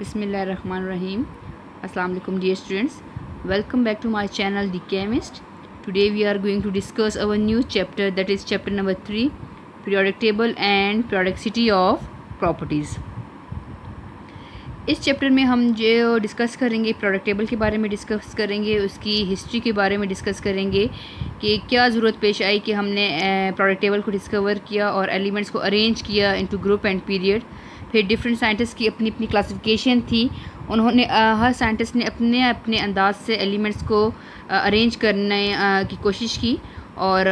Bismillahirrahmanirrahim. Assalamu alaikum dear students. Welcome back to my channel The Chemist. Today we are going to discuss our new chapter, that is chapter number 3, periodic table and periodicity of properties. इस chapter में हम जो discuss करेंगे periodic table के बारे में discuss करेंगे, उसकी हिस्ट्री के बारे में डिस्कस करेंगे कि क्या ज़रूरत पेश आई कि हमने periodic table को डिस्कवर किया और एलिमेंट्स को अरेंज किया इनटू ग्रुप एंड पीरियड। फिर डिफरेंट साइंटिस्ट की अपनी अपनी क्लासिफिकेशन थी, उन्होंने हर साइंटिस्ट ने अपने अपने अंदाज से एलिमेंट्स को अरेंज करने की कोशिश की और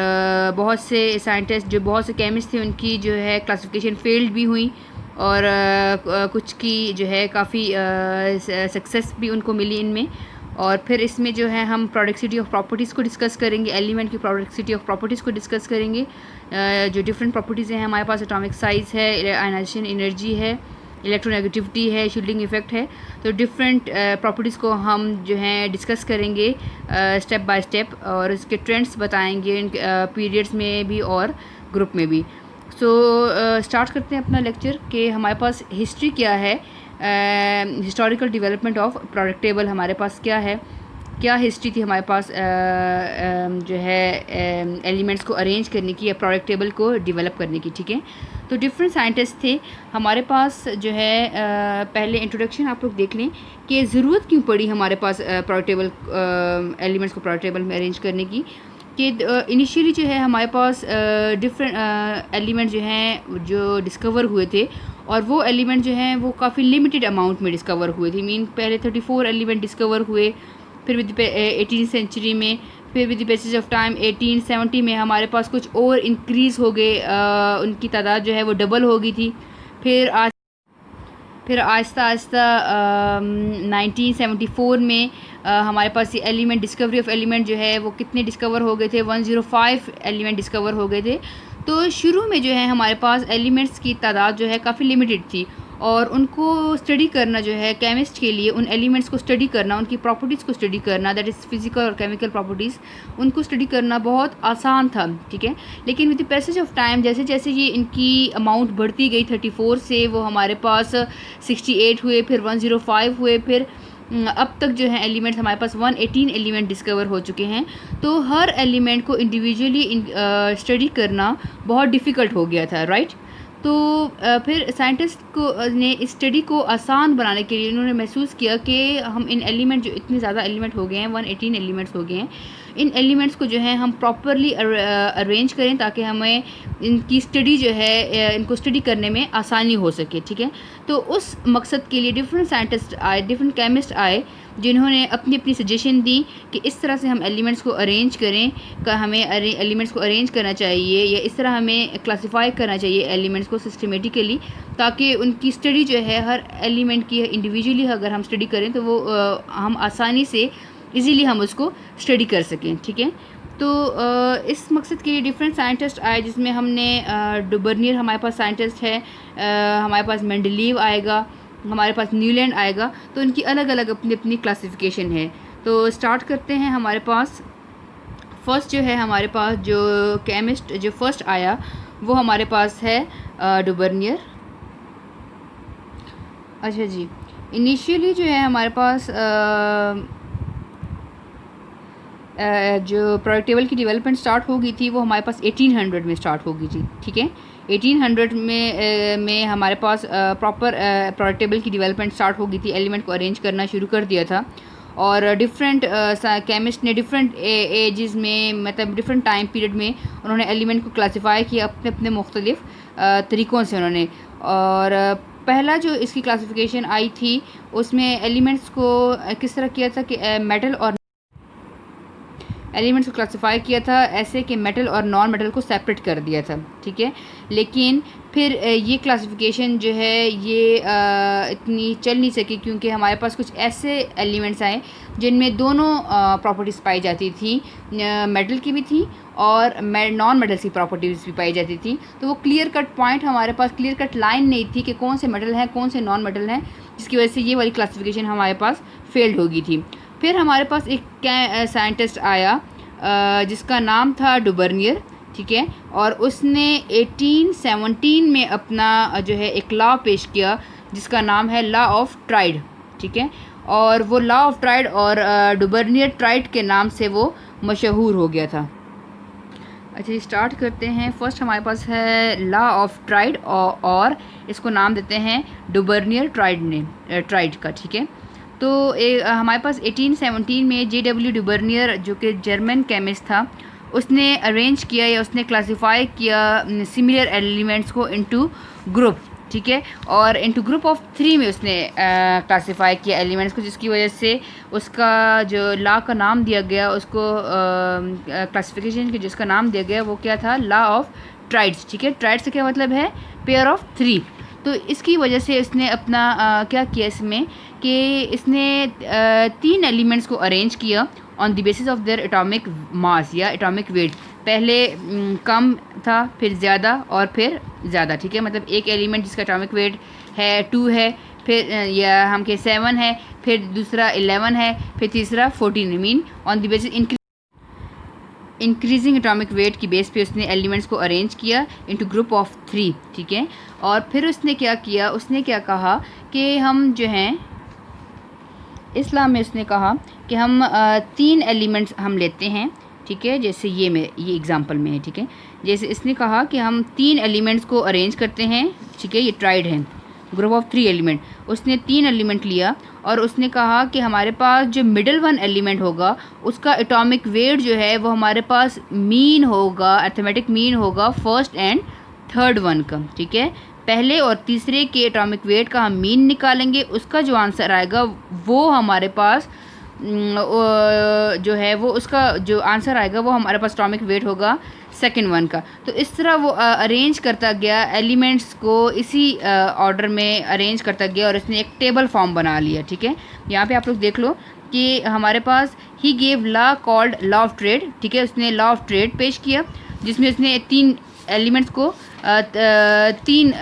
बहुत से साइंटिस्ट जो बहुत से केमिस्ट थे उनकी जो है क्लासिफिकेशन फेल्ड भी हुई और कुछ की जो है काफ़ी सक्सेस भी उनको मिली इनमें। और फिर इसमें जो है हम प्रोडक्टिविटी ऑफ प्रॉपर्टीज़ को डिस्कस करेंगे, एलिमेंट की प्रोडक्टिविटी ऑफ प्रॉपर्टीज़ को डिस्कस करेंगे। जो डिफरेंट प्रॉपर्टीज़ हैं हमारे पास, एटॉमिक साइज़ है, आयनाइजेशन एनर्जी है, इलेक्ट्रोनेगेटिविटी है, शील्डिंग इफेक्ट है। तो डिफरेंट प्रॉपर्टीज़ को हम जो है डिस्कस करेंगे स्टेप बाय स्टेप और इसके ट्रेंड्स बताएंगे इन पीरियड्स में भी और ग्रुप में भी। सो स्टार्ट करते हैं अपना लेक्चर कि हमारे पास हिस्ट्री क्या है, historical development of product table हमारे पास क्या है, क्या हिस्ट्री थी हमारे पास जो है एलिमेंट्स को अरेंज करने की या प्रोडक्ट टेबल को डेवलप करने की। ठीक है, तो डिफरेंट साइंटिस्ट थे हमारे पास जो है। पहले इंट्रोडक्शन आप लोग देख लें कि ज़रूरत क्यों पड़ी हमारे पास प्रोडक्ट टेबल एलिमेंट्स को प्रोडक्ट टेबल में अरेंज करने की। कि इनिशियली जो है हमारे पास डिफरेंट एलिमेंट जो हैं जो डिस्कवर हुए थे और वो एलिमेंट जो हैं वो काफ़ी लिमिटेड अमाउंट में डिस्कवर हुए थे। मीन पहले 34 एलिमेंट डिस्कवर हुए, फिर विद 18th सेंचुरी में, फिर with the passage of time 1870 में हमारे पास कुछ और इंक्रीज़ हो गए, उनकी तादाद जो है वो डबल हो गई थी। फिर आहिस्ता आहिस्ता 1974 में हमारे पास ये एलिमेंट, डिस्कवरी ऑफ एलिमेंट जो है वो कितने डिस्कवर हो गए थे, 105 एलिमेंट डिस्कवर हो गए थे। तो शुरू में जो है हमारे पास एलिमेंट्स की तादाद जो है काफ़ी लिमिटेड थी और उनको स्टडी करना जो है केमिस्ट के लिए, उन एलिमेंट्स को स्टडी करना, उनकी प्रॉपर्टीज़ को स्टडी करना, दैट इज़ फिजिकल और केमिकल प्रॉपर्टीज़, उनको स्टडी करना बहुत आसान था। ठीक है, लेकिन with the passage of time जैसे जैसे ये इनकी अमाउंट बढ़ती गई, 34 से वो हमारे पास 68 हुए, फिर 105 हुए, फिर अब तक जो है एलिमेंट्स हमारे पास 118 एलिमेंट डिस्कवर हो चुके हैं। तो हर एलिमेंट को इंडिविजुअली स्टडी करना बहुत डिफ़िकल्ट हो गया था, राइट। तो फिर साइंटिस्ट को ने इस स्टडी को आसान बनाने के लिए उन्होंने महसूस किया कि हम इन एलिमेंट जो इतने ज़्यादा एलिमेंट हो गए हैं, 118 एलिमेंट्स हो गए हैं, इन एलिमेंट्स को जो है हम प्रॉपरली अरेंज करें ताकि हमें इनकी स्टडी जो है इनको स्टडी करने में आसानी हो सके। ठीक है, तो उस मकसद के लिए डिफरेंट साइंटिस्ट आए, डिफरेंट केमिस्ट आए, जिन्होंने अपनी अपनी सजेशन दी कि इस तरह से हम एलिमेंट्स को अरेंज करें, हमें एलिमेंट्स को अरेंज करना चाहिए या इस तरह हमें क्लासिफाई करना चाहिए एलिमेंट्स को सिस्टमेटिकली, ताकि उनकी स्टडी जो है हर एलिमेंट की इंडिविजुअली अगर हम स्टडी करें तो वो हम आसानी से इजीली हम उसको स्टडी कर सकें। ठीक है, तो इस मकसद के लिए डिफरेंट साइंटिस्ट आए, जिसमें हमने डुबर्नियर हमारे पास साइंटिस्ट है, हमारे पास मेंडलीव आएगा, हमारे पास न्यूलैंड आएगा। तो इनकी अलग अलग अपनी अपनी क्लासिफिकेशन है। तो स्टार्ट करते हैं। हमारे पास फर्स्ट जो है, हमारे पास जो केमिस्ट जो फर्स्ट आया वो हमारे पास है डुबर्नियर। अच्छा जी, इनिशियली जो है हमारे पास जो प्रोडक्ट टेबल की डेवलपमेंट स्टार्ट हो गई थी वो हमारे पास 1800 में स्टार्ट हो गई थी। ठीक है, 1800 में हमारे पास प्रॉपर प्रोडक्ट टेबल की डेवलपमेंट स्टार्ट हो गई थी, एलिमेंट को अरेंज करना शुरू कर दिया था और डिफरेंट केमिस्ट ने डिफरेंट एजेस में, मतलब डिफरेंट टाइम पीरियड में उन्होंने एलिमेंट को क्लासीफाई किया अपने अपने मुख्तलिफ तरीक़ों से उन्होंने। और पहला जो इसकी क्लासिफिकेशन आई थी उसमें एलिमेंट्स को किस तरह किया था कि मेटल और एलिमेंट्स को क्लासिफाई किया था ऐसे कि मेटल और नॉन मेटल को सेपरेट कर दिया था। ठीक है, लेकिन फिर ये क्लासिफिकेशन जो है ये इतनी चल नहीं सकी क्योंकि हमारे पास कुछ ऐसे एलिमेंट्स आए जिनमें दोनों प्रॉपर्टीज़ पाई जाती थी, मेटल की भी थी और नॉन मेटल की प्रॉपर्टीज़ भी पाई जाती थी। तो वो क्लियर कट पॉइंट हमारे पास, क्लियर कट लाइन नहीं थी कि कौन से मेटल हैं कौन से नॉन मेटल हैं, जिसकी वजह से ये वाली क्लासिफिकेशन हमारे पास फेल्ड हो गई थी। फिर हमारे पास एक साइंटिस्ट आया जिसका नाम था डुबर्नियर। ठीक है, और उसने 1817 में अपना जो है एक लॉ पेश किया जिसका नाम है लॉ ऑफ ट्राइड, ठीक है। और वो लॉ ऑफ ट्राइड और डुबर्नियर ट्राइड के नाम से वो मशहूर हो गया था। अच्छा, स्टार्ट करते हैं। फर्स्ट हमारे पास है लॉ ऑफ ट्राइड और इसको नाम देते हैं डुबर्नियर ट्राइड का, ठीक है। तो हमारे पास 1817 में J.W. डुबर्नियर जो कि जर्मन केमिस्ट था, उसने अरेंज किया या उसने क्लासिफाई किया सिमिलर एलिमेंट्स को इनटू ग्रुप, ठीक है। और इनटू ग्रुप ऑफ 3 में उसने क्लासिफाई किया एलिमेंट्स को, जिसकी वजह से उसका जो लॉ का नाम दिया गया, उसको क्लासिफिकेशन के जिसका नाम दिया गया वो क्या था, लॉ ऑफ ट्राइड्स, ठीक है। ट्राइड्स से क्या मतलब है, पेयर ऑफ 3। तो इसकी वजह से इसने अपना क्या किया इसमें कि इसने 3 एलिमेंट्स को अरेंज किया on the basis of their atomic mass या एटॉमिक वेट। पहले कम था, फिर ज़्यादा और फिर ज़्यादा, ठीक है। मतलब एक एलिमेंट जिसका एटॉमिक वेट है 2 है, फिर या हम के 7 है, फिर दूसरा 11 है, फिर तीसरा 14 है। Mean on the basis increasing atomic weight की बेस पे उसने एलिमेंट्स को अरेंज किया इनटू ग्रुप ऑफ 3, ठीक है। और फिर उसने क्या किया, उसने क्या कहा कि हम जो हैं इस्लाम में उसने कहा कि हम 3 एलिमेंट्स हम लेते हैं, ठीक है। जैसे ये एग्जांपल में है, ठीक है। जैसे इसने कहा कि हम 3 एलिमेंट्स को अरेंज करते हैं, ठीक है। ये ट्राइड है, ग्रुप ऑफ 3 एलिमेंट। उसने 3 एलिमेंट लिया और उसने कहा कि हमारे पास जो मिडल वन एलिमेंट होगा उसका एटॉमिक वेट जो है वो हमारे पास मीन होगा, अर्थमेटिक मीन होगा फर्स्ट एंड थर्ड वन का, ठीक है। पहले और तीसरे के एटॉमिक वेट का हम मीन निकालेंगे, उसका जो आंसर आएगा वो हमारे पास जो है वो उसका जो आंसर आएगा वो हमारे पास एटॉमिक वेट होगा सेकंड वन का। तो इस तरह वो अरेंज करता गया एलिमेंट्स को, इसी ऑर्डर में अरेंज करता गया और इसने एक टेबल फॉर्म बना लिया, ठीक है। यहाँ पे आप लोग देख लो कि हमारे पास he gave law called law of trade, ठीक है। उसने लॉ ऑफ ट्रेड पेश किया जिसमें उसने 3 एलिमेंट्स को 3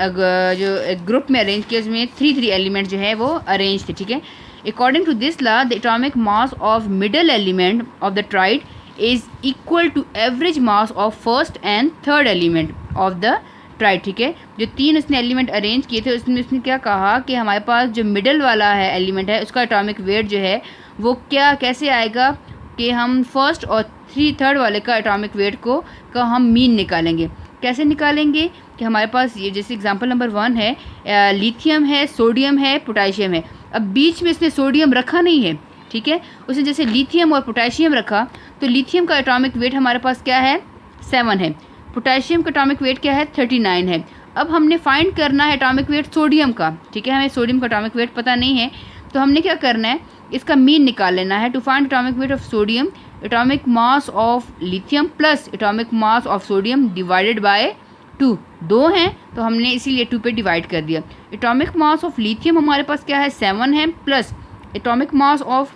जो ग्रुप में अरेंज किया, उसमें 3 एलिमेंट जो है वो अरेंज थे, ठीक है। According to this law, the atomic mass of middle element of the tride is equal to average mass of first and third element of the tried, ठीक है। जो 3 उसने एलिमेंट अरेंज किए थे उसमें उसने क्या कहा कि हमारे पास जो मिडल वाला है एलिमेंट है उसका एटॉमिक वेट जो है वो कैसे आएगा कि हम फर्स्ट और थर्ड वाले का एटॉमिक वेट का हम मीन निकालेंगे। कैसे निकालेंगे कि हमारे पास ये जैसे एग्जांपल नंबर 1 है, लिथियम है, सोडियम है, पोटेशियम है। अब बीच में इसने सोडियम रखा नहीं है, ठीक है। उसने जैसे लिथियम और पोटेशियम रखा तो लिथियम का एटॉमिक वेट हमारे पास क्या है, 7 है। पोटेशियम का एटॉमिक वेट क्या है, 39 है। अब हमने फाइंड करना है एटॉमिक वेट सोडियम का, ठीक है। हमें सोडियम का एटॉमिक वेट पता नहीं है तो हमने क्या करना है, इसका मीन निकाल लेना है। To find atomic weight of sodium, atomic mass of lithium plus atomic mass of sodium divided by 2 हैं तो हमने इसीलिए 2 पे डिवाइड कर दिया। एटॉमिक मास ऑफ लिथियम हमारे पास क्या है, 7 है, plus atomic mass of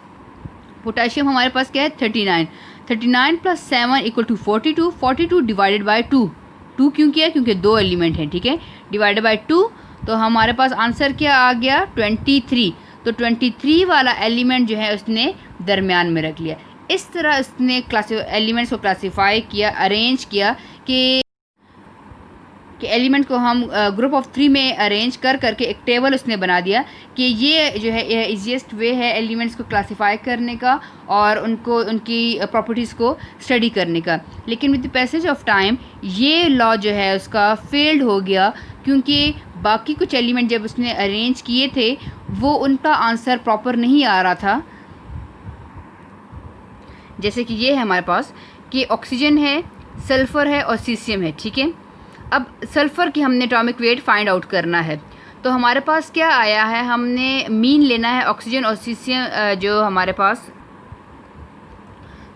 potassium हमारे पास क्या है, 39 plus 7 equal to 42 divided by 2 क्यों किया, क्योंकि 2 एलिमेंट हैं, ठीक है। डिवाइडेड बाय 2 तो हमारे पास आंसर क्या आ गया, 23। तो 23 वाला एलिमेंट जो है उसने दरमियान में रख लिया। इस तरह उसने एलिमेंट्स को क्लासीफाई किया, अरेंज किया कि एलिमेंट को हम ग्रुप ऑफ 3 में अरेंज करके एक टेबल उसने बना दिया कि ये जो है ईजीएस्ट वे है एलिमेंट्स को क्लासीफाई करने का और उनकी प्रॉपर्टीज़ को स्टडी करने का। लेकिन with the passage of time ये लॉ जो है उसका फेल्ड हो गया, क्योंकि बाकी कुछ एलिमेंट जब उसने अरेंज किए थे वो उनका आंसर प्रॉपर नहीं आ रहा था। जैसे कि ये है हमारे पास कि ऑक्सीजन है, सल्फ़र है और सीसियम है, ठीक है। अब सल्फ़र की हमने एटॉमिक वेट फाइंड आउट करना है तो हमारे पास क्या आया है, हमने मीन लेना है ऑक्सीजन और सीसियम जो हमारे पास।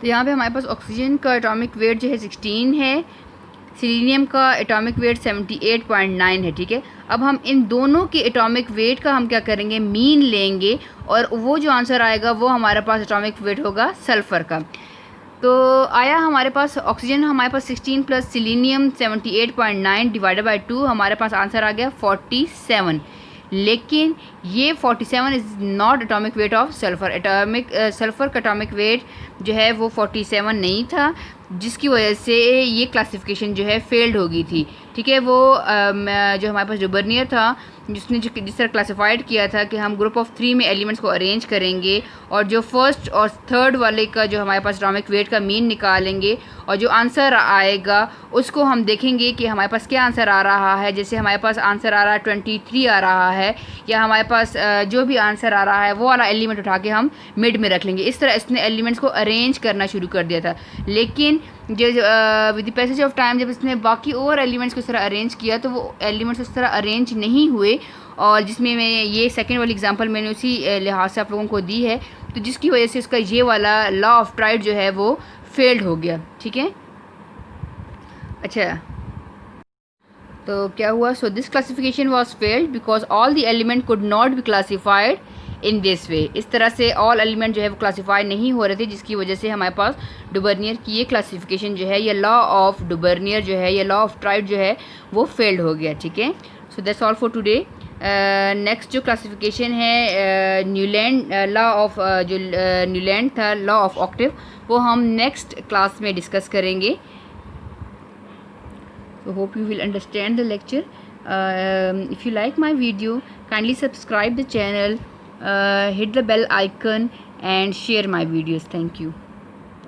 तो यहाँ पे हमारे पास ऑक्सीजन का एटॉमिक वेट जो है 16 है, सिलीनियम का एटॉमिक वेट 78.9 है, ठीक है। अब हम इन दोनों के एटॉमिक वेट का हम क्या करेंगे, मीन लेंगे और वो जो आंसर आएगा वो हमारे पास एटॉमिक वेट होगा सल्फ़र का। तो आया हमारे पास ऑक्सीजन हमारे पास 16 प्लस सिलीनियम 78.9 डिवाइडेड बाय 2 हमारे पास आंसर आ गया 47। लेकिन ये 47 is not atomic weight of sulphur. Sulphur का एटॉमिक वेट जो है वो 47 नहीं था, जिसकी वजह से ये क्लासिफिकेशन जो है फेल्ड हो गई थी, ठीक है। वो जो हमारे पास डुबर्नियर था जिस तरह क्लासिफाइड किया था कि हम ग्रुप ऑफ 3 में एलिमेंट्स को अरेंज करेंगे और जो फर्स्ट और थर्ड वाले का जो हमारे पास एटॉमिक वेट का मीन निकालेंगे और जो आंसर आएगा उसको हम देखेंगे कि हमारे पास क्या आंसर आ रहा है। जैसे हमारे पास आंसर आ रहा है 23 आ रहा है, या हमारे पास जो भी आंसर आ रहा है वो वाला एलिमेंट उठा के हम मिड में रख लेंगे। इस तरह इसने एलिमेंट्स को अरेंज करना शुरू कर दिया था। लेकिन जो with the passage of time जब इसने बाकी और एलिमेंट्स को इस तरह अरेंज किया तो वो एलिमेंट्स उस तरह अरेंज नहीं हुए, और जिसमें मैं ये सेकेंड वाली एग्जांपल मैंने उसी लिहाज से आप लोगों को दी है, तो जिसकी वजह से उसका ये वाला लॉ ऑफ ट्राइड जो है वो फेल्ड हो गया। ठीक है, अच्छा तो क्या हुआ? So this classification was failed because all the element could not be classified in this way. इस तरह से ऑल एलिमेंट जो है वो क्लासीफाई नहीं हो रहे थे, जिसकी वजह से हमारे पास डुबर्नियर की ये क्लासिफिकेशन जो है, ये लॉ ऑफ डुबर्नियर जो है, ये लॉ ऑफ ट्राइड जो है वो फेल्ड हो गया। ठीक है, so that's all for today. Next जो क्लासिफिकेशन है न्यूलैंड लॉ ऑफ जो न्यूलैंड था लॉ ऑफ ऑक्टिव, वो हम नेक्स्ट क्लास में डिस्कस करेंगे। So hope you will understand the lecture. If you like my video, kindly subscribe the channel, hit the bell icon and share my videos. Thank you.